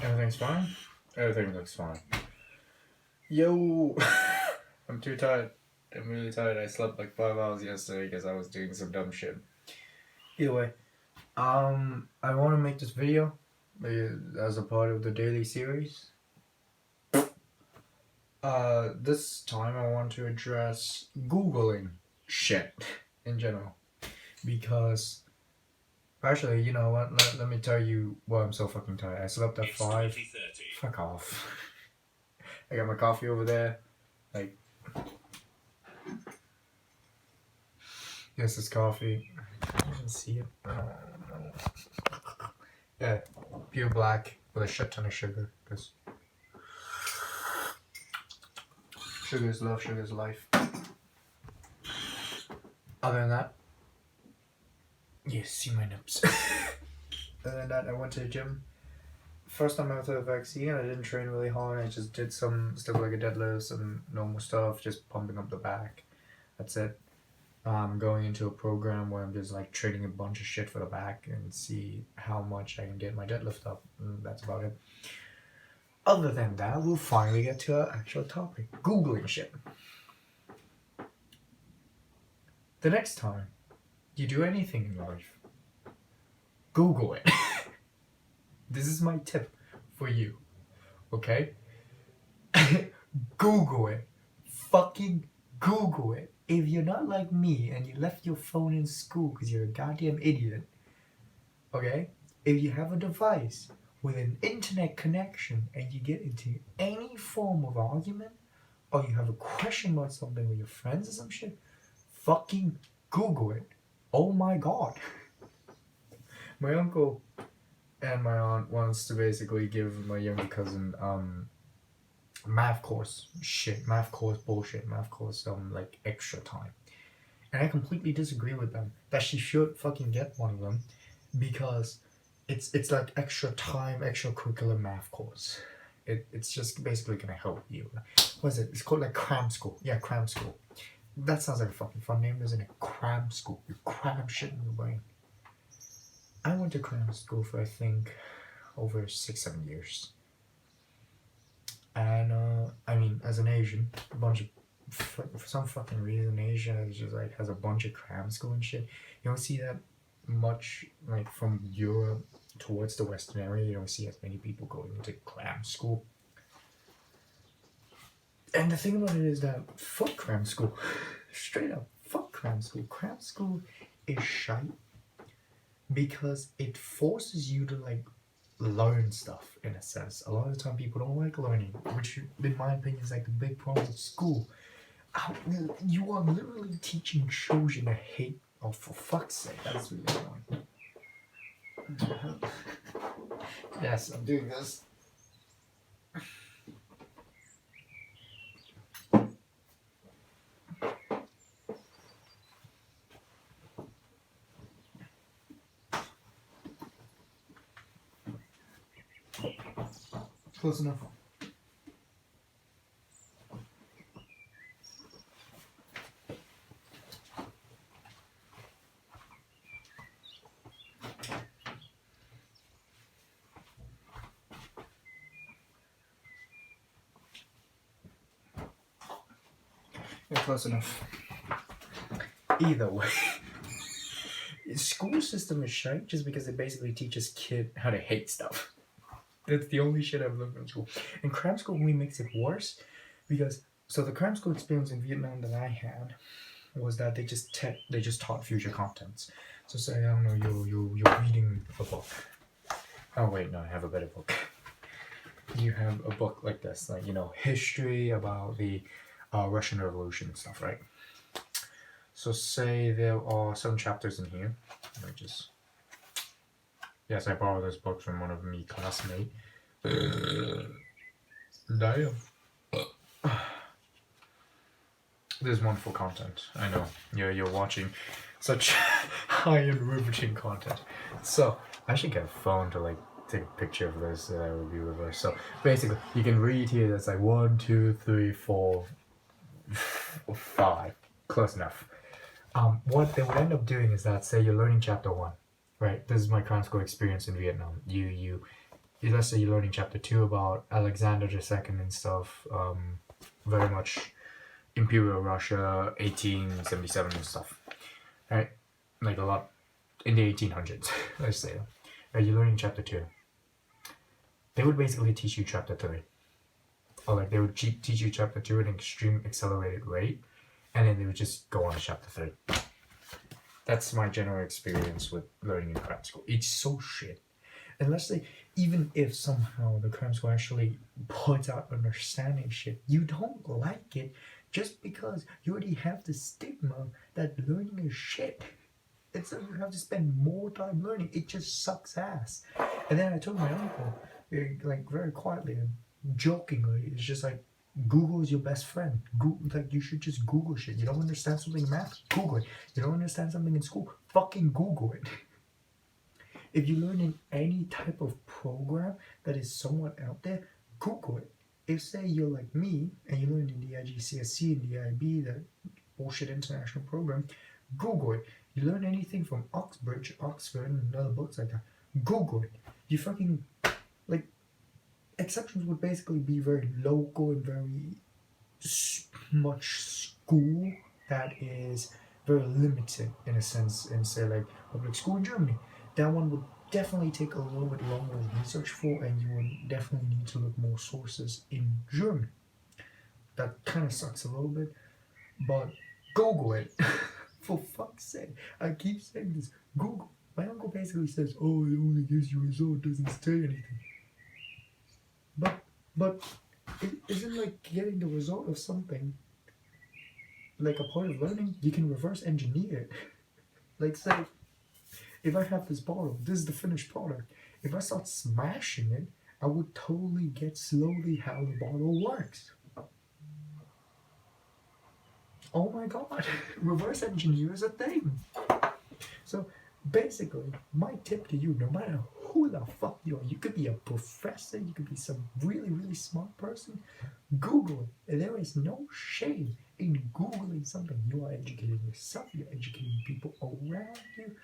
Everything's fine? Everything looks fine. Yo! I'm too tired. I'm really tired. I slept like 5 hours yesterday because I was doing some dumb shit. Either way, I want to make this video as a part of the daily series. This time I want to address Googling shit in general. Because, actually, you know what? Let me tell you why I'm so fucking tired. I slept at 5. Fuck off. I got my coffee over there. Like, this is coffee. You can see it. Yeah, pure black with a shit ton of sugar. Because sugar is love, sugar is life. Other than that, you see my nips. Other than that, I went to the gym. First time after the vaccine, I didn't train really hard. I just did some stuff like a deadlift, some normal stuff, just pumping up the back. That's it. I'm going into a program where I'm just like training a bunch of shit for the back and see how much I can get my deadlift up. And that's about it. Other than that, we'll finally get to our actual topic. Googling shit. The next time you do anything in life, Google it. This is my tip for you. Okay? Google it. Fucking Google it. If you're not like me and you left your phone in school because you're a goddamn idiot, okay? If you have a device with an internet connection and you get into any form of argument or you have a question about something with your friends or some shit, fucking Google it. Oh my god. My uncle and my aunt wants to basically give my younger cousin math course bullshit, math course like extra time. And I completely disagree with them that she should fucking get one of them because it's like extra time, extracurricular math course. It's just basically gonna help you. What is it? It's called like cram school. Yeah, cram school. That sounds like a fucking fun name, doesn't it? Cram school. You cram shit in your brain. I went to cram school for I think over 6-7 years. And I mean, as an Asian, a bunch of for some fucking reason, Asia is just like has a bunch of cram school and shit. You don't see that much like from Europe towards the Western area. You don't see as many people going into cram school. And the thing about it is that fuck cram school, straight up fuck cram school. Cram school is shite because it forces you to like learn stuff in a sense. A lot of the time people don't like learning, which in my opinion is like the big problem with school. You are literally teaching children to hate. Oh, for fuck's sake, that's really annoying. Yes, I'm doing this. Close enough. Yeah, close enough. Either way, school system is shite just because it basically teaches kids how to hate stuff. That's the only shit I've learned from school. And cram school only makes it worse because the cram school experience in Vietnam that I had was that they just taught future contents. So say I don't know you're reading a book. Oh wait, no, I have a better book. You have a book like this, like history about the Russian Revolution and stuff, right? So say there are some chapters in here. Yes, I borrowed this book from one of my classmates. Damn. There's wonderful content. I know. You're watching such high and riveting content. So I should get a phone to like take a picture of this that I will be reverse. So basically, you can read here. That's like 1, 2, 3, 4, 5. Close enough. What they would end up doing is that say you're learning chapter 1, right? This is my cram school experience in Vietnam. You let's say you're learning chapter 2 about Alexander II and stuff, very much Imperial Russia, 1877 and stuff, right? Like a lot in the 1800s, let's say. Right, you're learning chapter 2. They would basically teach you chapter 3. Or like they would teach you chapter 2 at an extreme accelerated rate, and then they would just go on to chapter 3. That's my general experience with learning in cram school. It's so shit. And let's say, even if somehow the cram school actually points out understanding shit, you don't like it just because you already have the stigma that learning is shit. And so you have to spend more time learning. It just sucks ass. And then I told my uncle, like very quietly and jokingly, it's just like, Google is your best friend. Like you should just Google shit. You don't understand something in math? Google it. You don't understand something in school? Fucking Google it. If you learn in any type of program that is somewhat out there, Google it. If say you're like me and you learn in the IGCSE and the IB, that bullshit international program, Google it. You learn anything from Oxbridge, Oxford, and other books like that, Google it. You fucking, like, exceptions would basically be very local and very much school that is very limited in a sense, and say like public school in Germany. That one would definitely take a little bit longer to research for, and you would definitely need to look more sources in German. That kind of sucks a little bit, but Google it. For fuck's sake, I keep saying this. Google. My uncle basically says, "Oh, it only gives you a result, doesn't say anything." But it isn't like getting the result of something like a part of learning. You can reverse engineer it. Like say, if I have this bottle, this is the finished product. If I start smashing it, I would totally get slowly how the bottle works. Oh my god, reverse engineer is a thing. So basically, my tip to you, no matter who the fuck you are, you could be a professor, you could be some really, really smart person, Google it. There is no shame in Googling something. You are educating yourself, you're educating people around you,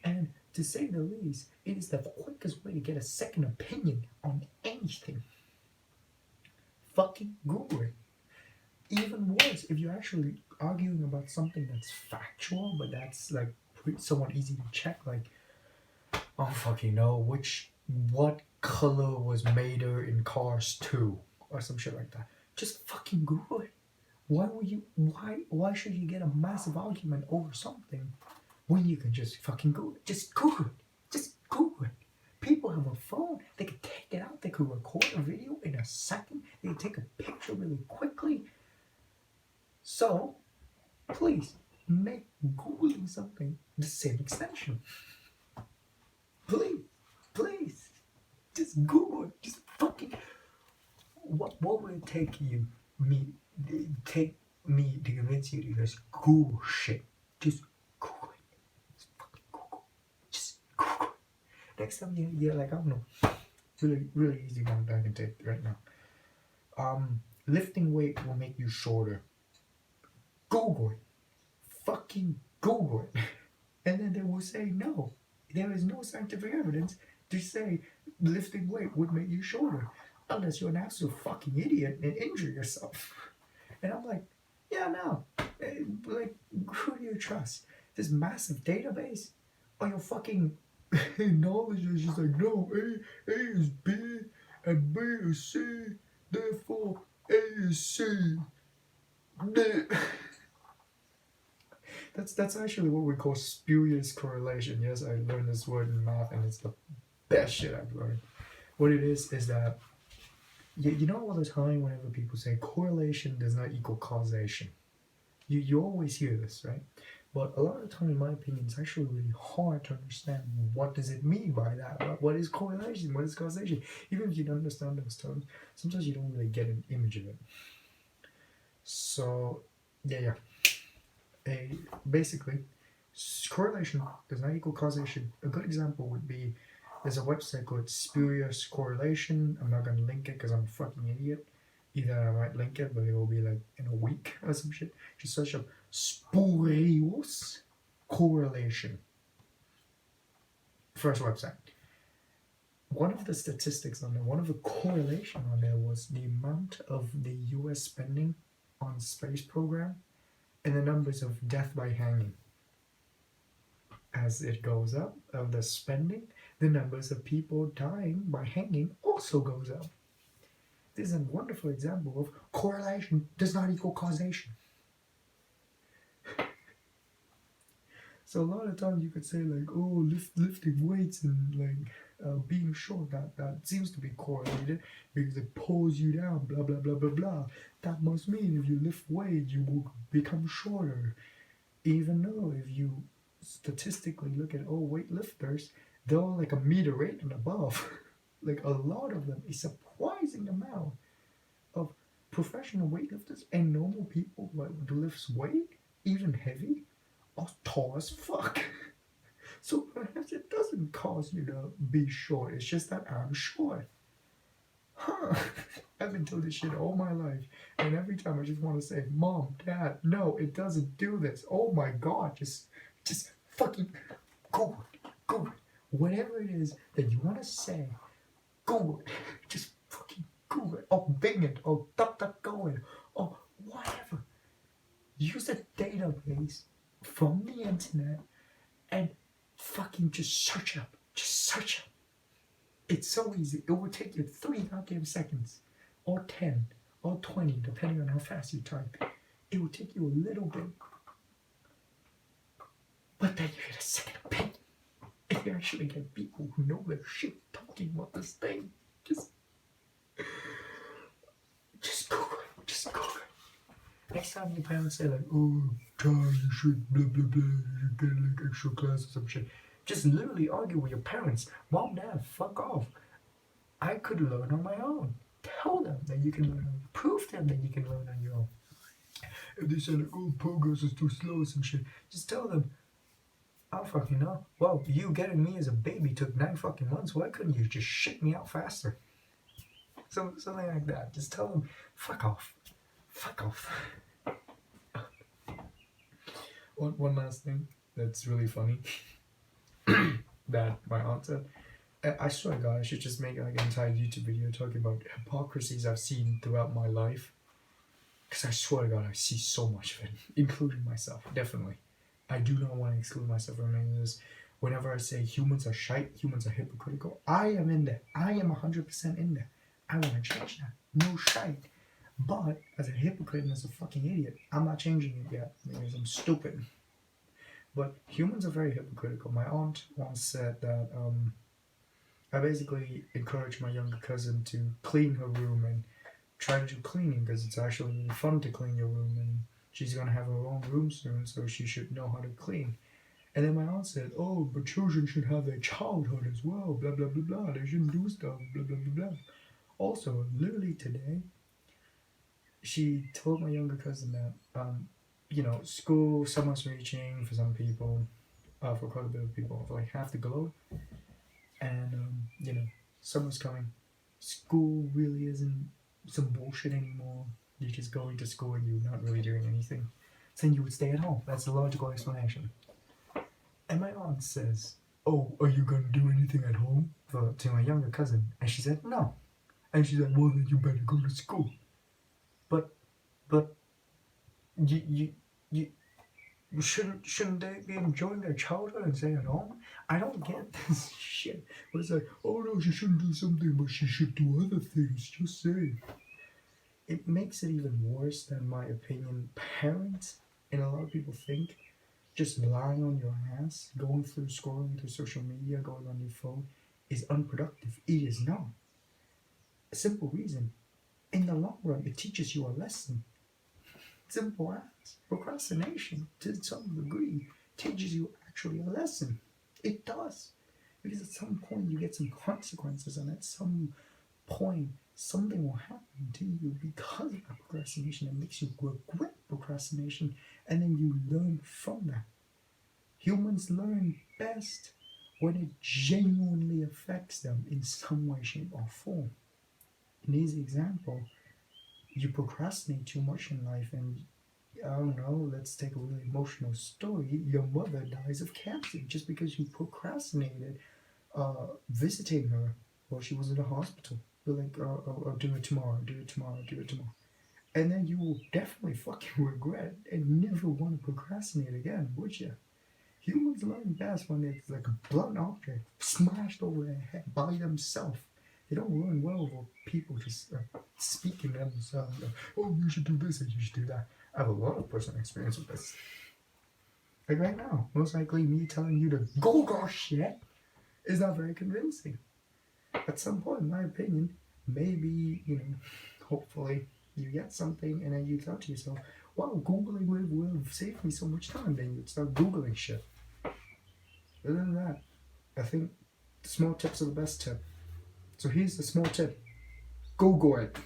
and to say the least, it is the quickest way to get a second opinion on anything. Fucking Google it. Even worse, if you're actually arguing about something that's factual, but that's like somewhat easy to check, like, oh fucking know what color was Mater in Cars 2 or some shit like that. Just fucking Google it. Why should you get a massive argument over something when you can just fucking Google it? Just Google it. Just Google it. People have a phone, they can take it out, they could record a video in a second, they can take a picture really quickly. So please make Googling something the same extension. Please, just Google it. Just fucking. What would it take me to convince you to just Google shit? Just Google it. Just fucking Google. Just Google it. Next time you're like, I don't know, really easy one that I can take right now. Lifting weight will make you shorter. Google it. Fucking Google it. And then they will say no. There is no scientific evidence to say lifting weight would make you shorter, unless you're an absolute fucking idiot and injure yourself. And I'm like, yeah, no. Like, who do you trust? This massive database? Or your fucking knowledge is just like, no, A is B and B is C, therefore A is C. That's actually what we call spurious correlation. Yes, I learned this word in math, and it's the best shit I've learned. What it is that you know all the time whenever people say correlation does not equal causation. You always hear this, right? But a lot of the time, in my opinion, it's actually really hard to understand what does it mean by that. What is correlation? What is causation? Even if you don't understand those terms, sometimes you don't really get an image of it. So yeah. Basically, correlation does not equal causation. A good example would be, there's a website called Spurious Correlation. I'm not gonna link it because I'm a fucking idiot. Either I might link it, but it will be like in a week or some shit. Just search up Spurious Correlation. First website. one of the statistics on there, one of the correlation on there was the amount of the US spending on space program and the numbers of death by hanging. As it goes up, of the spending, the numbers of people dying by hanging also goes up. This is a wonderful example of correlation does not equal causation. So a lot of times you could say like, oh, lifting weights and like being short, that seems to be correlated because it pulls you down, blah, blah, blah, blah, blah. That must mean if you lift weights, you will become shorter. Even though if you statistically look at all weightlifters, they're all like 1.8 and above. Like a lot of them, a surprising amount of professional weightlifters and normal people who lifts weight, even heavy, are tall as fuck. So perhaps it doesn't cause you to be short. It's just that I'm short. Huh. I've been told this shit all my life. And every time I just want to say, Mom, Dad, no, it doesn't do this. Oh my God, just fucking Google it. Whatever it is that you want to say, Google it. Just fucking Google it. Or Bing it. Or DuckDuckGo it. Or whatever. Use a database from the internet and fucking just search up. Just search up. It's so easy. It will take you 3 goddamn seconds. Or 10. Or 20, depending on how fast you type. It will take you a little bit. But then you get a second opinion. If you actually get people who know their shit talking about this thing. Just Google it. Just Google it. Next time your parents say like, oh, Ty, you should blah blah blah, you should get like extra class or some shit. Just literally argue with your parents. Mom, Dad, fuck off. I could learn on my own. Tell them that you can learn on your own. Prove to them that you can learn on your own. If they say like, oh, progress is too slow or some shit, just tell them, I don't fucking know. Well, you getting me as a baby took 9 fucking months. Why couldn't you just shit me out faster? Something like that. Just tell them, fuck off. Fuck off. One last thing that's really funny that my aunt said. I swear to God, I should just make like an entire YouTube video talking about hypocrisies I've seen throughout my life. Because I swear to God, I see so much of it, including myself, definitely. I do not want to exclude myself from any of this. Whenever I say humans are shite, humans are hypocritical, I am in there. I am 100% in there. I want to change that. No shite. But as a hypocrite and as a fucking idiot, I'm not changing it yet because I'm stupid. But humans are very hypocritical. My aunt once said that I basically encouraged my younger cousin to clean her room and try to do cleaning because it's actually really fun to clean your room, and she's gonna have her own room soon, so she should know how to clean. And then my aunt said, oh, but children should have their childhood as well, blah blah blah blah, they shouldn't do stuff, blah blah blah blah. Also, literally today, she told my younger cousin that school, summer's reaching for some people, for quite a bit of people, for like half the globe, and summer's coming. School really isn't some bullshit anymore. You're just going to school and you're not really doing anything. So then you would stay at home. That's the logical explanation. And my aunt says, oh, are you going to do anything at home? To my younger cousin. And she said, no. And she's like, well, then you better go to school. But you shouldn't they be enjoying their childhood and staying at home? I don't get this shit. But it's like, oh no, she shouldn't do something, but she should do other things. Just saying. It makes it even worse than my opinion. Parents, and a lot of people think, just lying on your ass, going through scrolling through social media, going on your phone, is unproductive. It is not. A simple reason. In the long run, it teaches you a lesson. Simple as procrastination, to some degree, teaches you actually a lesson. It does. Because at some point you get some consequences, and at some point something will happen to you because of that procrastination. It makes you regret procrastination, and then you learn from that. Humans learn best when it genuinely affects them in some way, shape, or form. In this example, you procrastinate too much in life, and I don't know, let's take a really emotional story. Your mother dies of cancer just because you procrastinated visiting her Well, she was in the hospital. You're like, I'll do it tomorrow, do it tomorrow, do it tomorrow. And then you will definitely fucking regret and never want to procrastinate again, would you? Humans learn best when it's like a blunt object smashed over their head by themselves. They don't learn well over people just speaking to themselves. Like, oh, you should do this and you should do that. I have a lot of personal experience with this. Like right now, most likely me telling you to go shit is not very convincing. At some point, in my opinion, maybe, hopefully you get something and then you thought to yourself, wow, Googling will save me so much time. Then you'd start Googling shit. Other than that, I think small tips are the best tip. So here's the small tip. Google it.